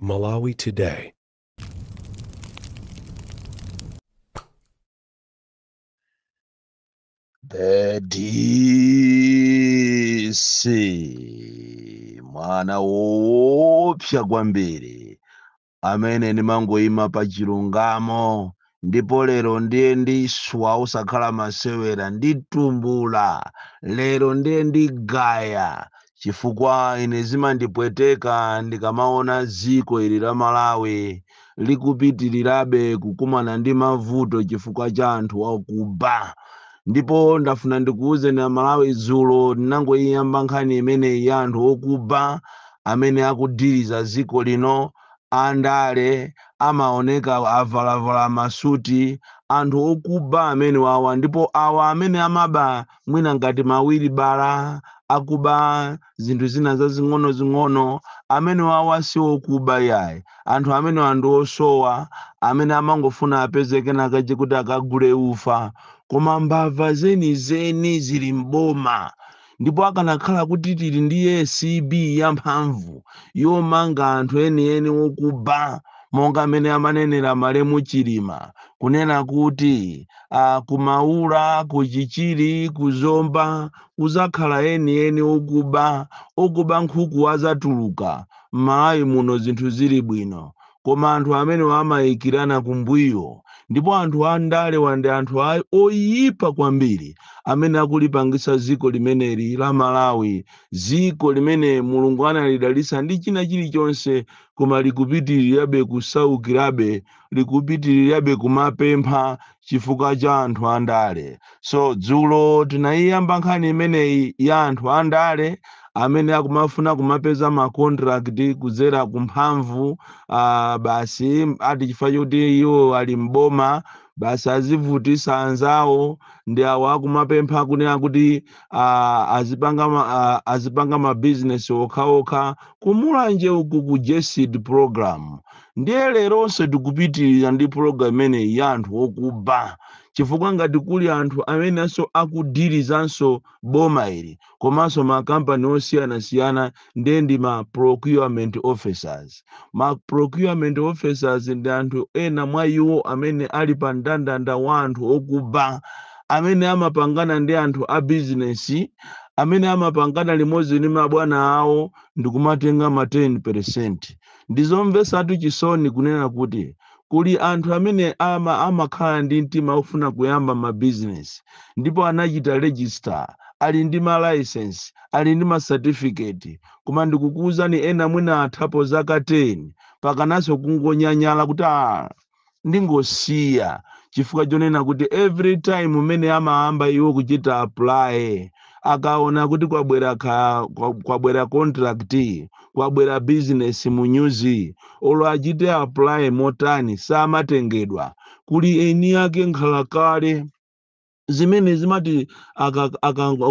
Malawi Today. The DC mwana woopsa kwambiri amene ndimangoyima pa chilungamo ndipo lero ndiye ndiswa usakhala masewera nditumbula lero ndiye ndigaya chifukwa ine zimandipweteka ndikamaona dziko ili la Malawi likupitirirabe kukumana ndi mavuto chifukwa cha anthu akuba. Ndipo ndafuna ndikuwuzeni Malawi dzulo ndinangoyamba nkhani imeneyi ya anthu okuba amene akudiriza dziko lino, andale amaoneka avalavala masuti, anthu okuba amene wawa, ndipo awa amene amaba mwina ngati mawiri bala akuba zinthu zina zazing'ono amene wawa si okuba yayi, anthu amene anthu osowa amene amangofuna apeze kenaka kuti akagule ufa, koma mbava zenizeni zili mboma. Ndipo akanakhala kuti tili ndi ACB yamphamvu yomanga anthu enieni okuba monga amene amanenera Malemu Chilima kunena kuti kumaula, kuchichiri, kuzomba kuzakhala enieni okuba nkhuku azatuluka m'Malawi muno zinthu zili bwino, koma anthu amene amayikirana kumbuyo. Ndipo anthu andale wande anthu oyipa kwambiri amene akulipangisa dziko limeneli la Malawi, dziko limene Mulungu analidalitsa ndi china chilichonse, koma likupitirirabe kusaukirabe, likupitirirabe kumapempha chifukwa cha anthu andale. So dzulo tinayiyamba nkhani imeneyi ya anthu andale amene akumafuna kumapeza makontrakt kudzera kumphamvu, basi ati chifukwa choti iwo ali mboma basi azivutisa anzawo, ndi awo akumapempha kunena kuti azipanga mabizinesi okhaokha kumulanje uku ku JSEED program. Ndiye leronso tikupitirira ndi program imeneyi ya anthu okuba, chifukwa ngati kuli anthu amenenso akudirizanso boma ili komanso makampani osiyanasiyana ndiye ndi ma procurement officers. Ma procurement officers ndi anthu ena mwa iwo amene ali pa mndandanda wa anthu okuba, amene amapangana ndi anthu a bizinesi, amene amapangana limodzi ndi mabwana awo ndikumatenga ma 10%. Ndizomvesatu chisoni kunena kuti kuli anthu amene amakhala ndi mtima ofuna kuyamba mabizinesi ndipo anachita register, ali ndi ma license, ali ndi ma certificate, koma ndikukuwuzani ena mwina athapo zaka 10 pakananso kungonyanyala kuti ndingosiya, chifukwa chonena kuti every time umene amayamba iwo kuchita apply akaona kuti kwabwera contract, kwabwera business mu news, olo achite apply motani samatengedwa. Kuli eni ake nkhalakale zimene zimati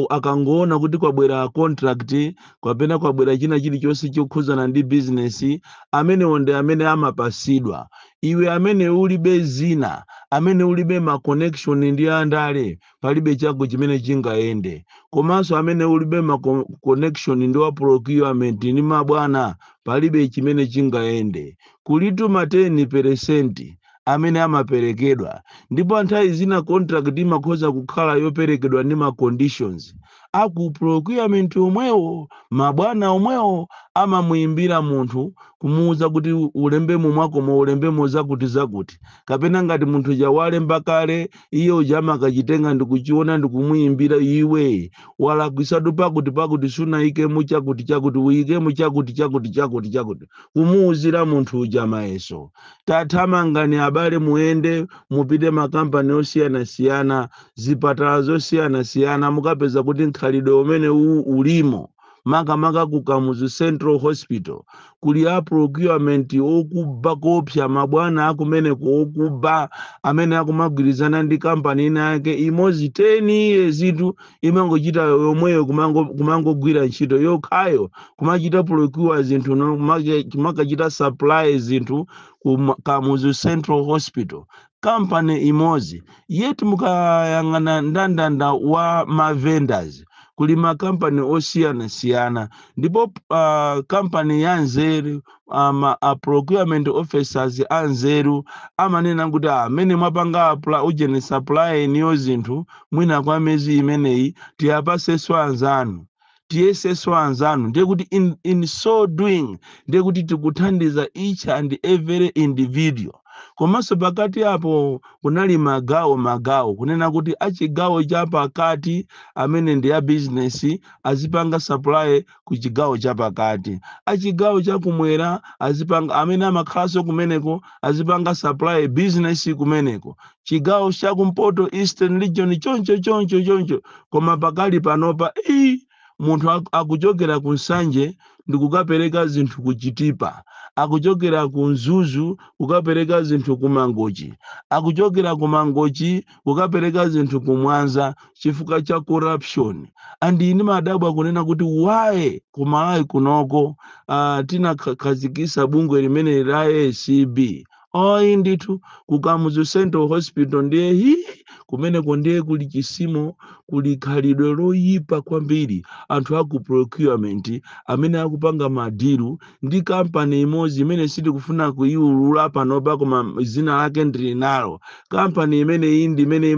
akangoona kuti kwabwera contract kapena kwabwera china chilichonse chokhuzana ndi business, amene onde amene amapasidwa. Iwe amene ulibe zina, amene ulibe ma connection ndi andale, palibe chako chimene chingayende. Komanso amene ulibe ma connection ndi wa procurement ndi mabwana, palibe chimene chingayende. Kulitu ma 10% amene amaperekedwa, ndipo nthawi zina contract imakhoza kukhala yoperekedwa ndi ma conditions. Aku procurement omwewo, mabwana omwewo amamuimbira munthu kumuuza kuti ulembemo mwakomo ulembemo zakuti, kapena ngati munthu jawalemba kale iye ujama akachitenga ndikuchiona ndikumuimbira iwe walakwisatu pakuti sunayike muchakuti uyike muchakuti kumuuzira munthu ujama eso. Tathamangani abale muende mupite makampani osiyanasiyana, zipatala zosiyanasiyana, mukapeza kuti nkhalidwe umene ulimo makamaka ku Kamuzu Central Hospital kuli a procurement okuba kopsa mabwana akumene okuba amene akumagwirizana ndi kampani ina yake imodzi 10 years itu imangochita yomweyo kumangogwira ntchito yokhayo kumachita procure zinthu kumakachita supply zinthu ku Kamuzu Central Hospital, kampani imodzi. Yet mukayang'ana ndandanda wa ma vendors kuli makampani osiyana-siyana ndipo kampani ya nzeru procurement officers anzeru amanena kuti amene mwapanga ujeni supply niyo zinthu mwina kwa mezi imeneyi tiyapaseso anzanu tiyeseso anzanu ndiye kuti in so doing ndiye kuti tikuthandiza each and every individual. Komanso pakati apo kunali magawo kunena kuti achigawo chapakati amene ndi ya business azipanga supply ku chigawo chapakati, achigawo chakumwera azipanga amene amakhalaso kumeneko azipanga supply business kumeneko, chigawo chakumpoto eastern region choncho. Koma pakali panopa munthu akuchokera ku Nsanje ndikukapereka zinthu ku Chitipa, akuchokera ku Nzuzu kukapereka zinthu ku Mangochi, akuchokera ku Mangochi kukapereka zinthu ku Mwanza chifukwa cha corruption. Andi ini madabwa kunena kuti why kumalawi kunoko tinakhazikisa bungwe limene la ACB ndithu kukamuzu Central Hospital ndiye kumeneko ndiye kuli chisimo kuli khalidwe loyipa kwambiri anthu aku procurement amene akupanga madiru ndi kampani imodzi imene sitikufuna kuyiulula panopa koma zina lake ndili nalo. Kampani imene indi imene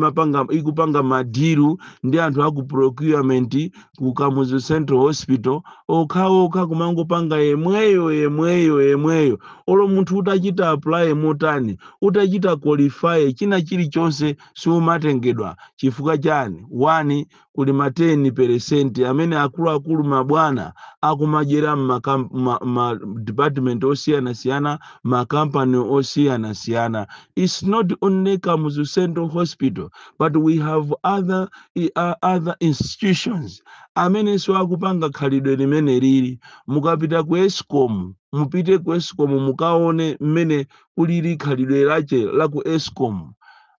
ikupanga madiru ndi anthu aku procurement kukamuzu Central Hospital okha kumangopanga yemweyo olo munthu utachita apply motani utachita qualify china chilichonse siumatengedwa chifukwa chani? 1 kuli 10% amene akulu mabwana akumajera ma department osiyana-siyana makampani osiyana-siyana. It's not only Kamuzu Central Hospital but we have other institutions amene akupanga khalidwe limene lili. Mukapita ku Eskom mupite ku Eskom mukaone mmene kulili khalidwe lache la ku Eskom.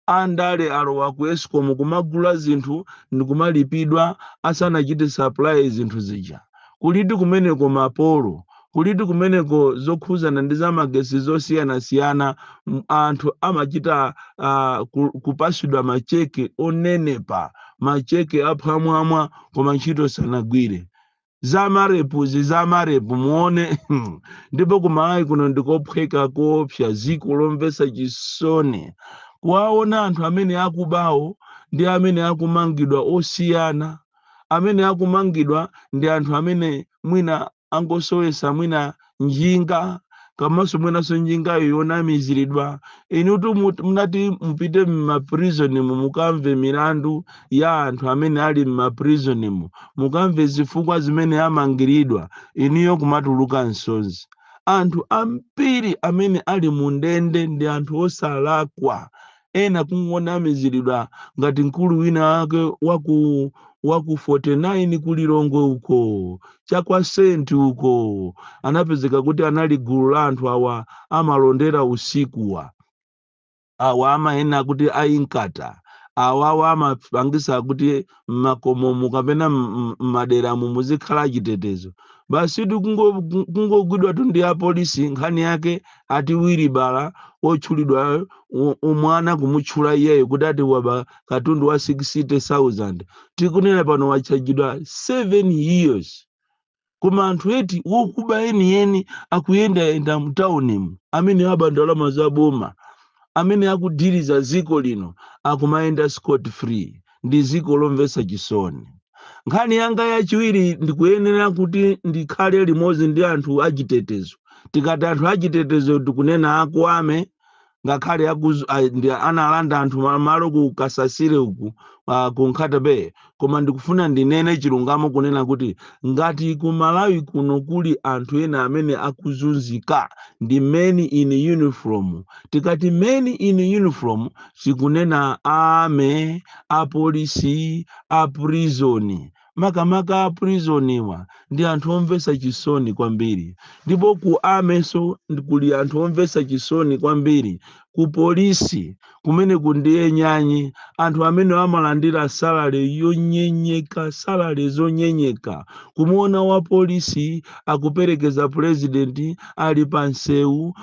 Andale alowa ku Eskom kumagula zinthu ndikumalipidwa asanachite supply zinthu zija. Kulidi kumeneko mapolo, kulidi kumeneko zokhuzana ndi zamagesi zosiyana-siyana anthu amachita kupasidwa macheke onenepa, macheke aphamwamwa koma ntchito sanagwire. Zamarepu muone ndipo kumalawi kuno ndikophweka koopsa ziko lomvesa chisoni kuwaona anthu amene akubawo ndi amene akumangidwa osiyana. Amene akumangidwa ndi anthu amene mwina angosowesa mwina njinga kamanso mwinaso njinga yonamiziridwa. Inutu munati mpite m'maprison mukamve milandu ya anthu amene ali m'maprison mukamve zifukwa zimene amangiridwa iniyo kumatuluka nsonzi. Anthu ambiri amene ali mundende ndi anthu osalakwa ena kungonamiziridwa ngati mkulu wina wake waku 49 kulilongwe uko chakwa senti uko anapezeka kuti anali gulu la anthu awa amalondera usikuwa awa amaena kuti ainkata awawa amapangisa kuti makomo kapena madera muzikhala chitetezo. Basi kungogwidwa tundi ya polisi nkhani yake ati Wilibala ochulidwa umwana kumutchula iyeyo kuti ati waba katundu wa 60,000 tikunena pano wachajidwa 7 years. Koma anthu eti wokuba eni akuyenda mtaunimu amene abandalama za boma amene akudiriza ziko lino akumaenda scot free ndi ziko lomvesa chisoni. Nkhani yanga yachiwiri ndikuyenera kuti ndikhale limodzi ndi anthu achitetezo. Tikati anthu achitetezo tikunena akwame ngakhale analanda anthu malo ku Kasasire uku ku Nkatabe. Koma ndikufuna ndinene chilungamo kunena kuti ngati ku Malawi kuno kuli anthu ena amene akuzunzika ndi men in uniform. Tikati men in uniform sikunena ame apolisi aprisoni. Makamaka aprisoniwa ndi anthu omvesa chisoni kwambiri. Ndipo ku ameso kuli anthu omvesa chisoni kwambiri. Ku polisi kumene kundiye nyanyi anthu amene amalandira salary yonyenyeka, salary zonyenyeka. Kumuona wa polisi akuperekeza president ali pansewu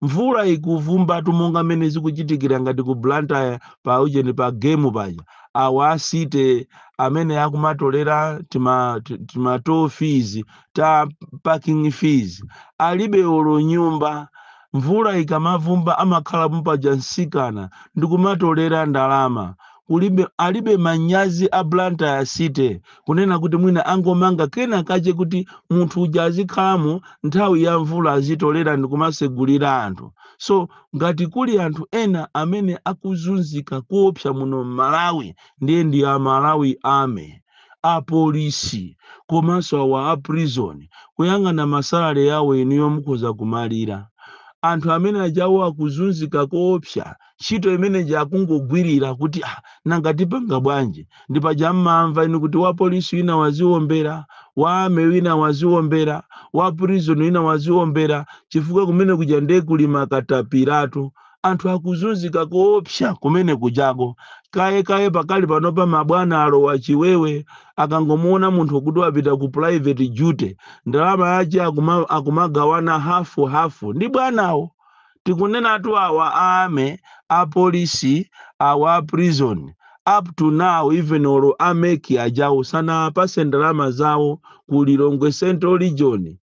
mvula ikuvumba tumonga mene zikuchitikira ngati ku Blantyre pa ujeni pa game paja awasite amene akumatolera tima toll fees ta parking fees alibe olo nyumba. Mvula ikamavumba amakhala mpaja nsikana ndikumatolera ndalama. Alibe manyazi a Blantyre City kunena kuti mwina angomanga kena kache kuti munthu uja azikhalamo nthawi ya mvula azitolera ndikumasegulira anthu. So ngati kuli anthu ena amene akuzunzika kuopsa muno Malawi ndiye ndi a Malawi Army, a polisi komanso awa a prison kuyang'ana masalale yawo inuyo mukhoza kumalira. Anthu amene ajawo akuzunzika koopsa ntchito imene jakungogwirira kuti nanga tipanga bwanji ndipaja mmamva inu kuti wa polisi wina waziombera, wa ame wina waziombera, wa prison wina waziombera chifukwa kumene kuja ndiye kuli makatapiratu. Anthu akuzunzika koopsa kumene kujago kaye pakali panopa mabwana alowa chiwewe akangomuona munthu kuti wapita ku private duty ndalama yache akumagawana hafu ndi bwanawo. Tikunena atu awa ame a polisi awa prison up to now even olo ameki ajawo sana apase ndalama zawo ku Lilongwe Central Region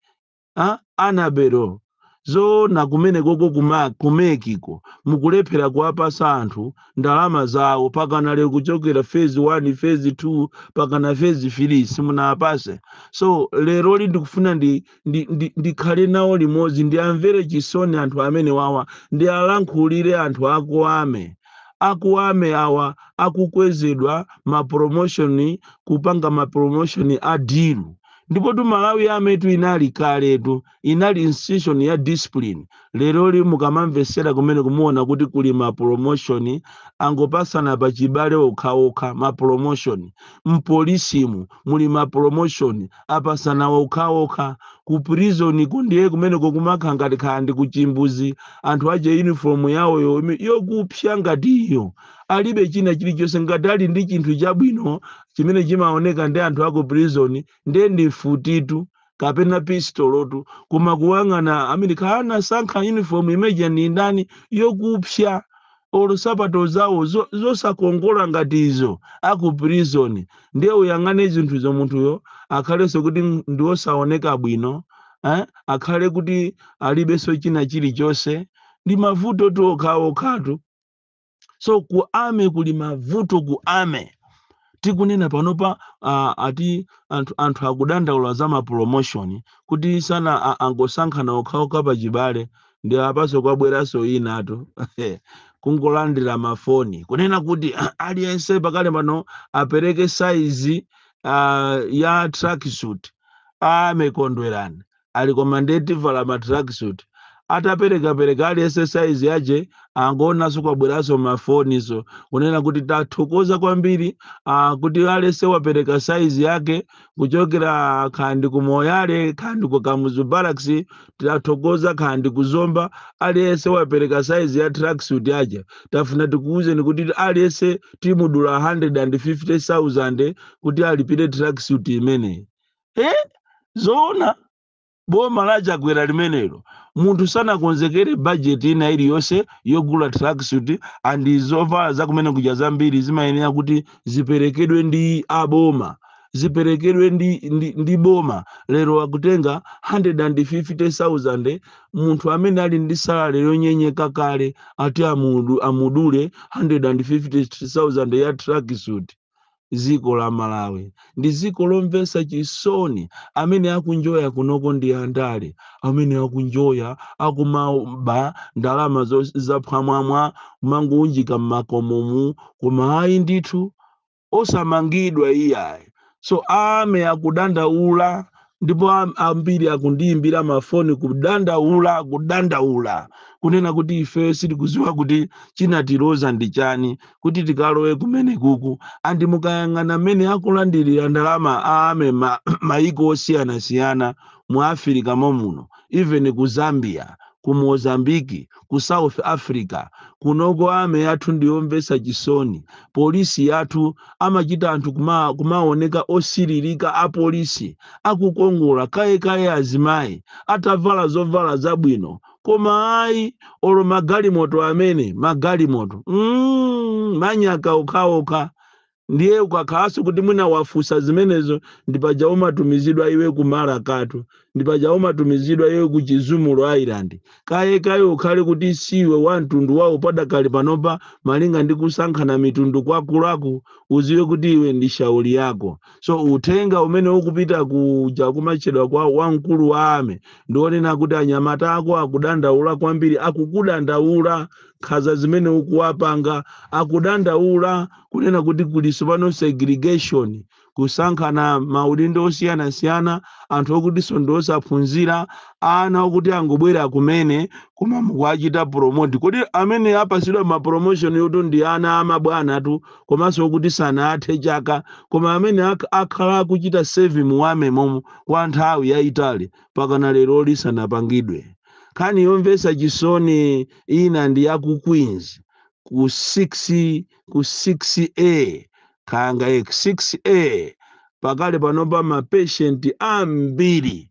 anabero zona kumene koko kumekiko mukulephera kuwapasa anthu ndalama zawo pakana lero kuchokera phase 1 phase 2 pakana phase 3 simunapase. So lero ndikufuna ndikhale nawo limodzi ndiamvere chisoni anthu amene wawa ndi alankhulire anthu akuame awa akukwezedwa mapromotion kupanga mapromotion a dilu. Ndipo tu Malawi ametu inali kaletu inali institution ya discipline. Lero mukamamvesera kumene kumuona kuti kuli ma promotion angopasana pachibale okhaokha ma promotion. Mpolisimu muli ma promotion apasana okhaokha. Ku prison kundiye kumene kokumakha ngati khandi kuchimbuzi anthu aje uniform yawo yokupsya ngati iyo alibe china chilichonse ngati ali ndi chinthu chabwino chimene chimaoneka ndi anthu ako prison ndi futitu kapena pistolotu koma kuwang'ana amene kana sankha uniform imeja ndi ndani yokupsya olo sapato zawo zosakongola ngati izo aku prison ndiye uyang'ane zinthu zo munthuyo akhalenso kuti ndiwosaoneka bwino akhale kuti alibenso china chilichonse ndi mavuto tu okhaokhatu. So ku ame kuli mavuto ku ame. Tikunena panopa ati anthu akudandaula za ma promotion kuti sana angosankhana okhaokha pachibale ndi apaso kwabweraso inatu kungolandira mafoni kunena kuti aliyense pakale pano apereke size ya tracksuit amekondwerani ali commandate vala ma tracksuit atapereka aliyense size yaje angonaso kwabweraso mafoni so kunena kuti tathokoza kwambiri kuti aliyense wapereka size yake kuchokera khandi kumoyale khandi ku Kamuzu Barracks tathokoza khandi kuzomba aliyense wapereka size ya tracksuit yaje tafuna tikuuzeni kuti aliyense timudula 150,000 kuti alipire tracksuit imene zona boma laja kwera limenelo munthu sana konzekere budget ina iliyonse yogula tracksuit andi zovala za kumene kuja zambiri zimayenera kuti ziperekedwe ndi aboma ziperekedwe ndi boma. Lero akutenga 150,000 munthu amene ali ndi salary yonyenyeka kale ati amudule 150,000 ya tracksuit. Ziko la Malawi ndi ziko lomvesa chisoni. Amene akunjoya kunoko ndi andale amene akunjoya akumaba ndalama zaphamwamwa mangunjika mmakomomu koma ayi ndithu osamangidwa iyayi. So ame akudandaula ndipo ambiri akundiyimbira mafoni kudandaula kunena kuti ife sitikuziwa kuti chinatiloza ndi chani kuti tikalowe kumene kuku andi mukayang'ana amene akulandirira ndalama ame maiko osiyanasiyana mu Africa muno even ku Zambia ku Mozambique ku South Africa kunoko ame yathu ndiyomvesa chisoni. Polisi yathu amachita anthu kumaoneka osiririka a polisi akukongola kaye azimayi atavala zovala zabwino koma ayi olo magalimoto amene magalimoto manyaka okhaokha ndiye ukakhaso kuti mwina wafusa zimenezo ndipaja umatumizidwa iwe kumala katu ndipaja umatumizidwa iwe ku Chizumulu Island kaye ukhale kuti siwe wa mtundu wawo padakali panopa malinga ndi kusankhana mitundu kwakulaku uziwe kuti iwe ndi shauli yako. So uthenga umene ukupita kuja kumachedwa kwa wamkulu wa ame ndionena kuti anyamata ako akudandaula kwambiri, akukudandaula khaza zimene ukuwapanga, akudandaula kunena kuti kuliso pano segregation, kusankhana maudindo osiyana-siyana, anthu okuti ndi osaphunzira, ana okuti angobwera kumene koma mukuachita promote. Kodi amene apasidwa ma promotion yoto ndi ana amabwana tu komanso okuti sanathe chaka, koma amene akhala akuchita save muwame momo kwa nthawi yayitali pakana lero lisanapangidwe. Khani yomvesa chisoni ina ndi ya ku Queens ku 6A khanga 6A pakale panopa mapatient ambiri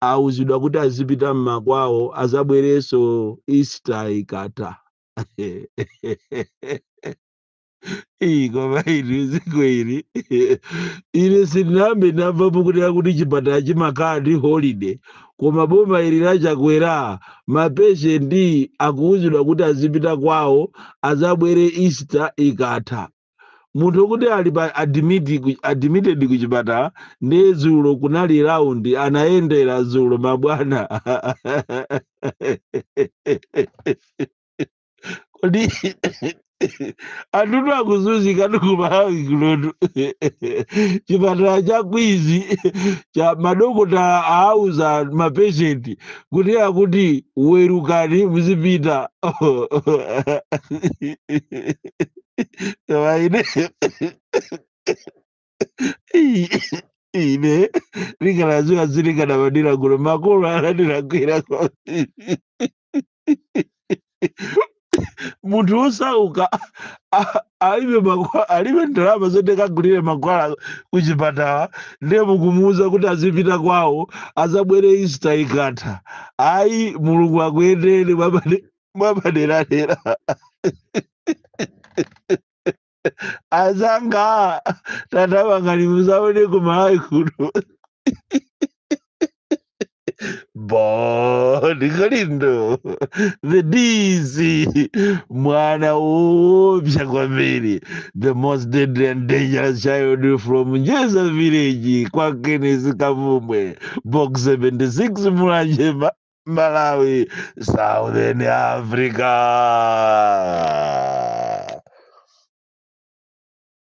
auzidwa kuti azipita mmakwawo azabwereso Easter ikata. Koma iri zikwiri ine sinambe namvapo kuti chipatala chimakhala ndi holiday, koma boma ili lachakwera mapatient akuuzidwa kuti azipita kwawo azabwere Easter ikatha. Munthu kuti ali admitted ku chipatala ndi dzulo kunali round anayendera dzulo mabwana. Kodi anthu akuzunzika ndikumahawi kulotu chipatala cha Queens cha madokotala auza mapatient kuti akuti werukani muzipita. Ine likalaziwa zilikana madira kuno makolo alandilakwira munthu osauka alibe ndalama zote kagulire makwala kuchipatala ndiye mukumuuza kuti azipita kwawo azabwere Easter ikatha. Ayi Mulungu akuyendere mwapaderadera. Azanga tatavangalimuzaone kumahayi kuno. Ndikalindo the DC mwana opsa kwambiri, the most deadly and dangerous child from Njeza village kwa Kenneth Kavumbwe, box 76 Mulanje, Malawi, Southern Africa.